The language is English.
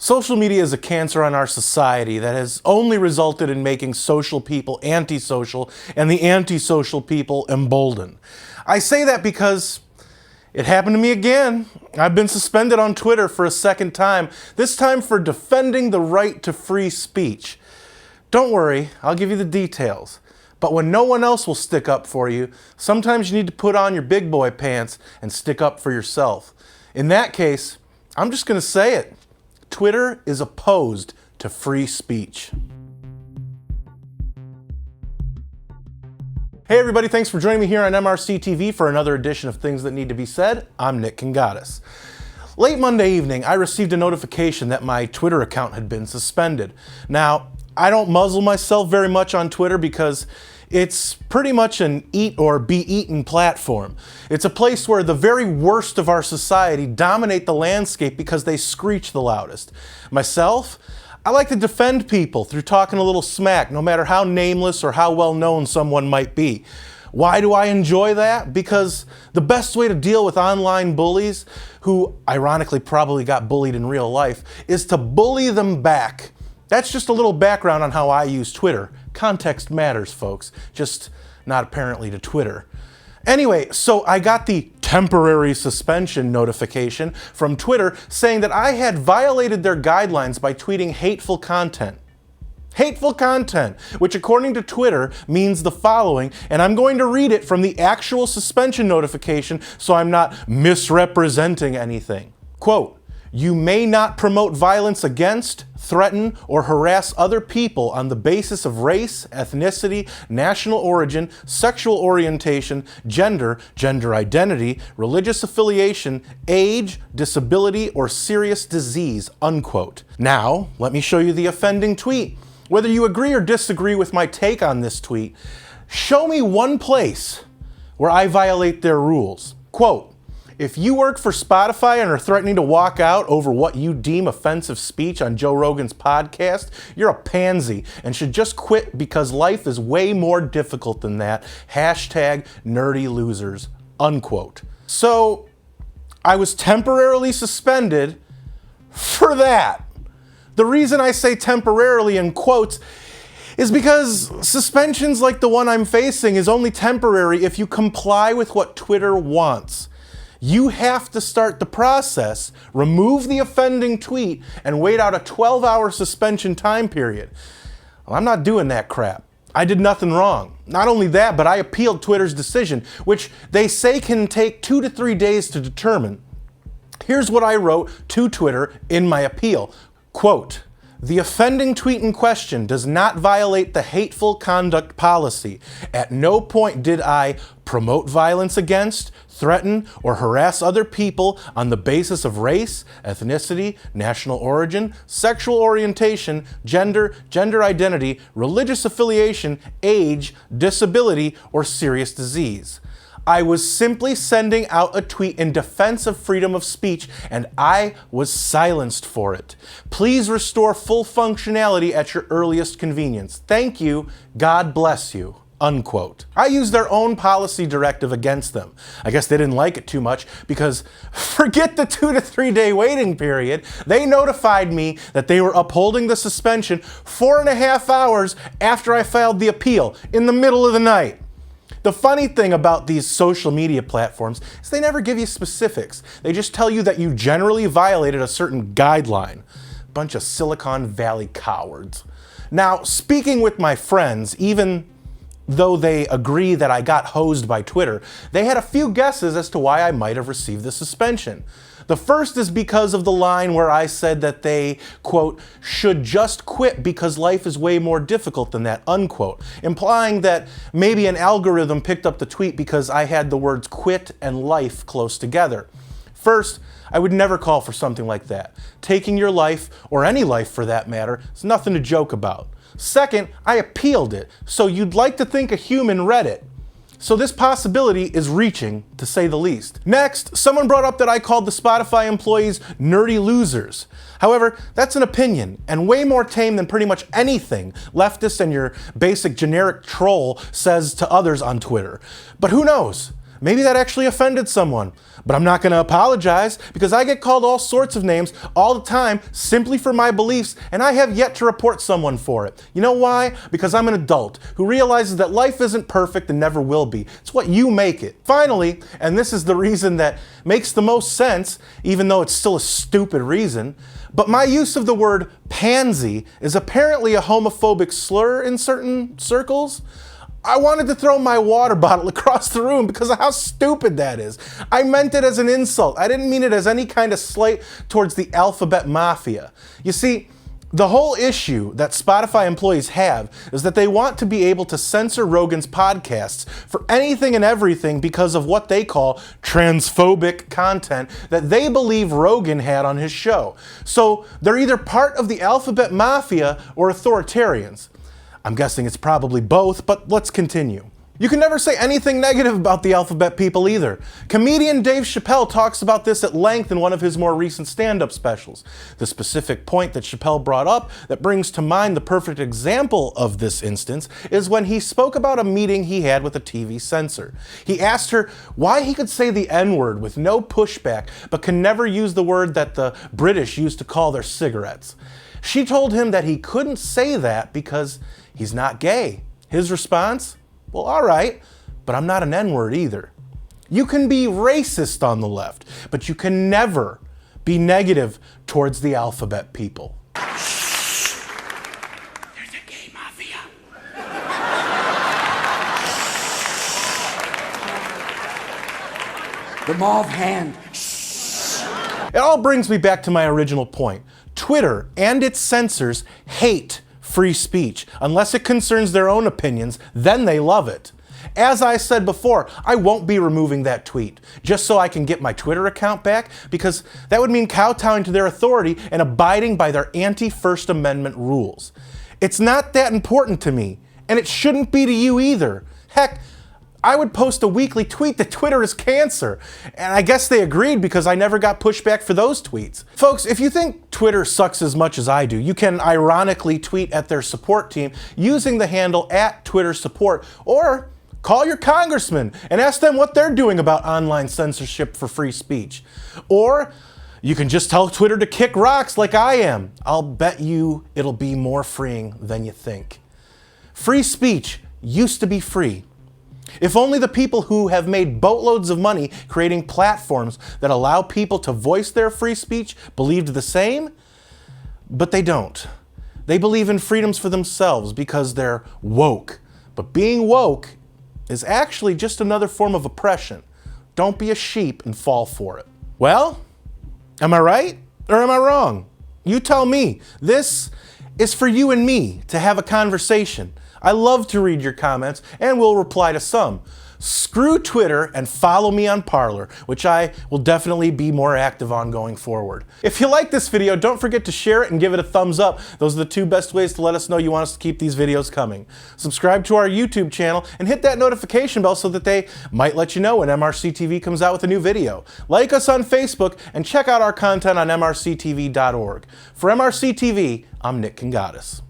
Social media is a cancer on our society that has only resulted in making social people antisocial and the antisocial people emboldened. I say that because it happened to me again. I've been suspended on Twitter for a second time, this time for defending the right to free speech. Don't worry, I'll give you the details. But when no one else will stick up for you, sometimes you need to put on your big boy pants and stick up for yourself. In that case, I'm just going to say it. Twitter is opposed to free speech. Hey everybody, thanks for joining me here on MRC-TV for another edition of Things That Need to Be Said. I'm Nick Kingadis. Late Monday evening, I received a notification that my Twitter account had been suspended. Now, I don't muzzle myself very much on Twitter because it's pretty much an eat or be eaten platform. It's a place where the very worst of our society dominate the landscape because they screech the loudest. Myself, I like to defend people through talking a little smack, no matter how nameless or how well known someone might be. Why do I enjoy that? Because the best way to deal with online bullies, who ironically probably got bullied in real life, is to bully them back. That's just a little background on how I use Twitter. Context matters, folks, just not apparently to Twitter. Anyway, so I got the temporary suspension notification from Twitter saying that I had violated their guidelines by tweeting hateful content. Hateful content, which according to Twitter means the following, and I'm going to read it from the actual suspension notification so I'm not misrepresenting anything. Quote, "You may not promote violence against, threaten, or harass other people on the basis of race, ethnicity, national origin, sexual orientation, gender, gender identity, religious affiliation, age, disability, or serious disease," unquote. Now, let me show you the offending tweet. Whether you agree or disagree with my take on this tweet, show me one place where I violate their rules. Quote, "If you work for Spotify and are threatening to walk out over what you deem offensive speech on Joe Rogan's podcast, you're a pansy and should just quit because life is way more difficult than that. Hashtag nerdy losers," unquote. So I was temporarily suspended for that. The reason I say temporarily in quotes is because suspensions like the one I'm facing is only temporary if you comply with what Twitter wants. You have to start the process, remove the offending tweet, and wait out a 12-hour suspension time period. Well, I'm not doing that crap. I did nothing wrong. Not only that, but I appealed Twitter's decision, which they say can take 2 to 3 days to determine. Here's what I wrote to Twitter in my appeal. Quote, "The offending tweet in question does not violate the hateful conduct policy. At no point did I promote violence against, threaten, or harass other people on the basis of race, ethnicity, national origin, sexual orientation, gender, gender identity, religious affiliation, age, disability, or serious disease. I was simply sending out a tweet in defense of freedom of speech, and I was silenced for it. Please restore full functionality at your earliest convenience. Thank you. God bless you." Unquote. I used their own policy directive against them. I guess they didn't like it too much because forget the 2 to 3 day waiting period. They notified me that they were upholding the suspension 4.5 hours after I filed the appeal in the middle of the night. The funny thing about these social media platforms is they never give you specifics. They just tell you that you generally violated a certain guideline. Bunch of Silicon Valley cowards. Now, speaking with my friends, even though they agree that I got hosed by Twitter, they had a few guesses as to why I might have received the suspension. The first is because of the line where I said that they, quote, "should just quit because life is way more difficult than that," unquote, implying that maybe an algorithm picked up the tweet because I had the words quit and life close together. First, I would never call for something like that. Taking your life, or any life for that matter, is nothing to joke about. Second, I appealed it, so you'd like to think a human read it. So this possibility is reaching, to say the least. Next, someone brought up that I called the Spotify employees nerdy losers. However, that's an opinion, and way more tame than pretty much anything leftist and your basic generic troll says to others on Twitter. But who knows? Maybe that actually offended someone, but I'm not going to apologize because I get called all sorts of names all the time simply for my beliefs, and I have yet to report someone for it. You know why? Because I'm an adult who realizes that life isn't perfect and never will be. It's what you make it. Finally, and this is the reason that makes the most sense, even though it's still a stupid reason, but my use of the word pansy is apparently a homophobic slur in certain circles. I wanted to throw my water bottle across the room because of how stupid that is. I meant it as an insult. I didn't mean it as any kind of slight towards the alphabet mafia. You see, the whole issue that Spotify employees have is that they want to be able to censor Rogan's podcasts for anything and everything because of what they call transphobic content that they believe Rogan had on his show. So they're either part of the alphabet mafia or authoritarians. I'm guessing it's probably both, but let's continue. You can never say anything negative about the alphabet people either. Comedian Dave Chappelle talks about this at length in one of his more recent stand-up specials. The specific point that Chappelle brought up that brings to mind the perfect example of this instance is when he spoke about a meeting he had with a TV censor. He asked her why he could say the N-word with no pushback, but can never use the word that the British used to call their cigarettes. She told him that he couldn't say that because he's not gay. His response? Well, all right, but I'm not an N-word either. You can be racist on the left, but you can never be negative towards the alphabet people. Shh. There's a gay mafia. The mauve hand. It all brings me back to my original point. Twitter and its censors hate free speech. Unless it concerns their own opinions, then they love it. As I said before, I won't be removing that tweet just so I can get my Twitter account back, because that would mean kowtowing to their authority and abiding by their anti-First Amendment rules. It's not that important to me, and it shouldn't be to you either. Heck, I would post a weekly tweet that Twitter is cancer. And I guess they agreed because I never got pushback for those tweets. Folks, if you think Twitter sucks as much as I do, you can ironically tweet at their support team using the handle @TwitterSupport, or call your congressman and ask them what they're doing about online censorship for free speech. Or you can just tell Twitter to kick rocks like I am. I'll bet you it'll be more freeing than you think. Free speech used to be free. If only the people who have made boatloads of money creating platforms that allow people to voice their free speech believed the same, but they don't. They believe in freedoms for themselves because they're woke. But being woke is actually just another form of oppression. Don't be a sheep and fall for it. Well, am I right or am I wrong? You tell me. This is for you and me to have a conversation. I love to read your comments and will reply to some. Screw Twitter and follow me on Parler, which I will definitely be more active on going forward. If you like this video, don't forget to share it and give it a thumbs up. Those are the two best ways to let us know you want us to keep these videos coming. Subscribe to our YouTube channel and hit that notification bell so that they might let you know when MRC-TV comes out with a new video. Like us on Facebook and check out our content on MRCTV.org. For MRC-TV, I'm Nick Kangatis.